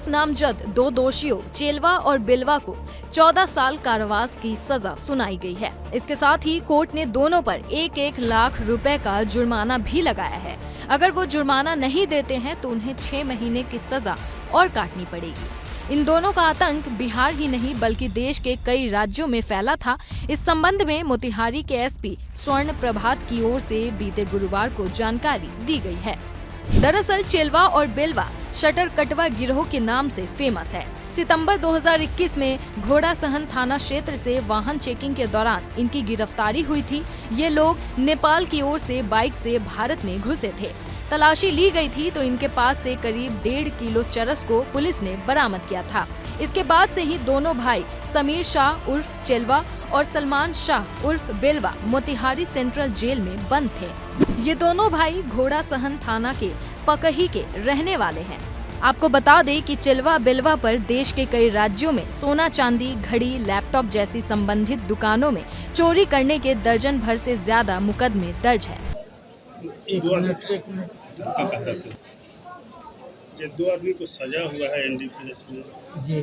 10 नामजद 2 दोषियों चेलवा और बिलवा को 14 साल कारावास की सजा सुनाई गई है। इसके साथ ही कोर्ट ने दोनों पर 1-1 लाख रुपए का जुर्माना भी लगाया है। अगर वो जुर्माना नहीं देते हैं तो उन्हें 6 महीने की सजा और काटनी पड़ेगी। इन दोनों का आतंक बिहार ही नहीं बल्कि देश के कई राज्यों में फैला था। इस संबंध में मोतिहारी के एसपी स्वर्ण प्रभात की ओर से बीते गुरुवार को जानकारी दी गई है। दरअसल चेलवा और बेलवा शटर कटवा गिरोह के नाम से फेमस है। सितंबर 2021 में घोड़ासहन थाना क्षेत्र से वाहन चेकिंग के दौरान इनकी गिरफ्तारी हुई थी। ये लोग नेपाल की ओर से बाइक से भारत में घुसे थे। तलाशी ली गई थी तो इनके पास से करीब 1.5 किलो चरस को पुलिस ने बरामद किया था। इसके बाद से ही दोनों भाई समीर शाह उर्फ चेलवा और सलमान शाह उर्फ बेलवा मोतिहारी सेंट्रल जेल में बंद थे। ये दोनों भाई घोड़ासहन थाना के पकही के रहने वाले हैं। आपको बता दें कि चेलवा बेलवा पर देश के कई राज्यों में सोना चांदी, घड़ी, लैपटॉप जैसी संबंधित दुकानों में चोरी करने के दर्जन भर से ज्यादा मुकदमे दर्ज है। एक मिनट ये 2 आदमी को सजा हुआ है एनडीपीएस में जी।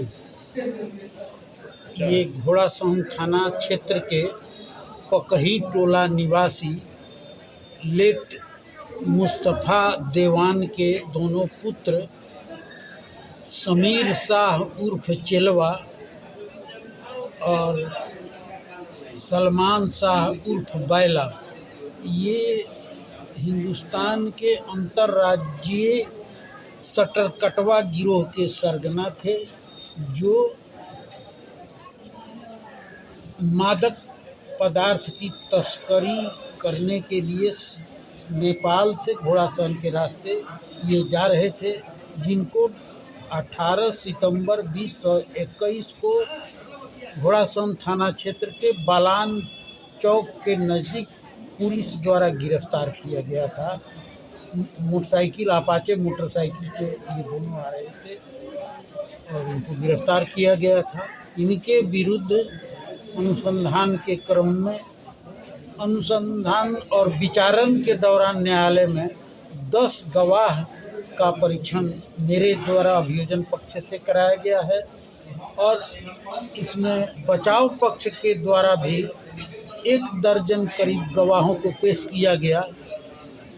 ये घोड़ासहन थाना क्षेत्र के पकही टोला निवासी लेट मुस्तफा देवान के दोनों पुत्र समीर शाह उर्फ चेलवा और सलमान शाह उर्फ बैला, ये हिंदुस्तान के अंतर्राज्यीय शटर कटवा गिरोह के सरगना थे, जो मादक पदार्थ की तस्करी करने के लिए नेपाल से घोड़ासहन के रास्ते ये जा रहे थे, जिनको 18 सितंबर 2021 को घोड़ासहन थाना क्षेत्र के बालान चौक के नज़दीक पुलिस द्वारा गिरफ्तार किया गया था। मोटरसाइकिल अपाचे मोटरसाइकिल से ये दोनों आ रहे थे और इनको गिरफ्तार किया गया था। इनके विरुद्ध अनुसंधान के क्रम में अनुसंधान और विचारण के दौरान न्यायालय में 10 गवाह का परीक्षण मेरे द्वारा अभियोजन पक्ष से कराया गया है और इसमें बचाव पक्ष के द्वारा भी 1 दर्जन करीब गवाहों को पेश किया गया,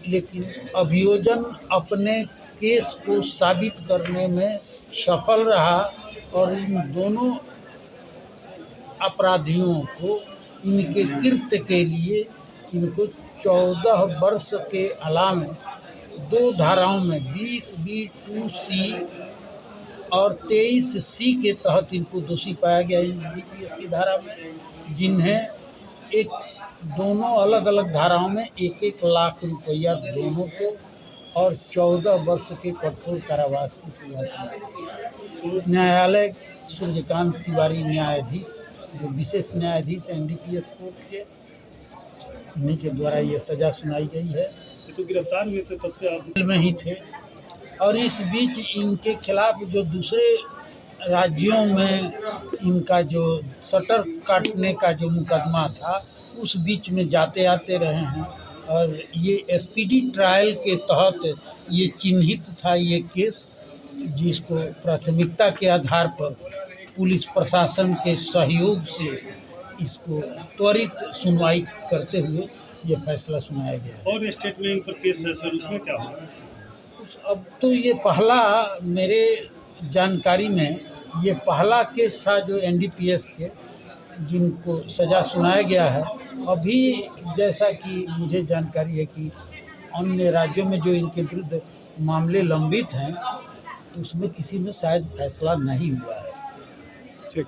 लेकिन अभियोजन अपने केस को साबित करने में सफल रहा और इन दोनों अपराधियों को इनके कृत्य के लिए इनको 14 वर्ष के अलावे 2 धाराओं में 20B2C और 23C के तहत इनको दोषी पाया गया एनडीपीएस की धारा में, जिन्हें दोनों अलग अलग धाराओं में 1-1 लाख रुपया दोनों को और 14 वर्ष के कठोर कारावास की सजा सुनाई। न्यायालय सूर्यकांत तिवारी न्यायाधीश, जो विशेष न्यायाधीश एनडीपीएस कोर्ट के, उन्हीं के द्वारा ये सजा सुनाई गई है। तो गिरफ्तार हुए थे तब से आप जेल में ही थे और इस बीच इनके खिलाफ जो दूसरे राज्यों में इनका जो शटर काटने का जो मुकदमा था उस बीच में जाते आते रहे हैं और ये एसपीडी ट्रायल के तहत ये चिन्हित था ये केस, जिसको प्राथमिकता के आधार पर पुलिस प्रशासन के सहयोग से इसको त्वरित सुनवाई करते हुए ये फैसला सुनाया गया। और स्टेटमेंट पर केस है सर, उसमें क्या होगा? अब तो ये पहला मेरे जानकारी में ये पहला केस था जो एनडीपीएस के जिनको सज़ा सुनाया गया है। अभी जैसा कि मुझे जानकारी है कि अन्य राज्यों में जो इनके विरुद्ध मामले लंबित हैं उसमें किसी में शायद फैसला नहीं हुआ है। ठीक।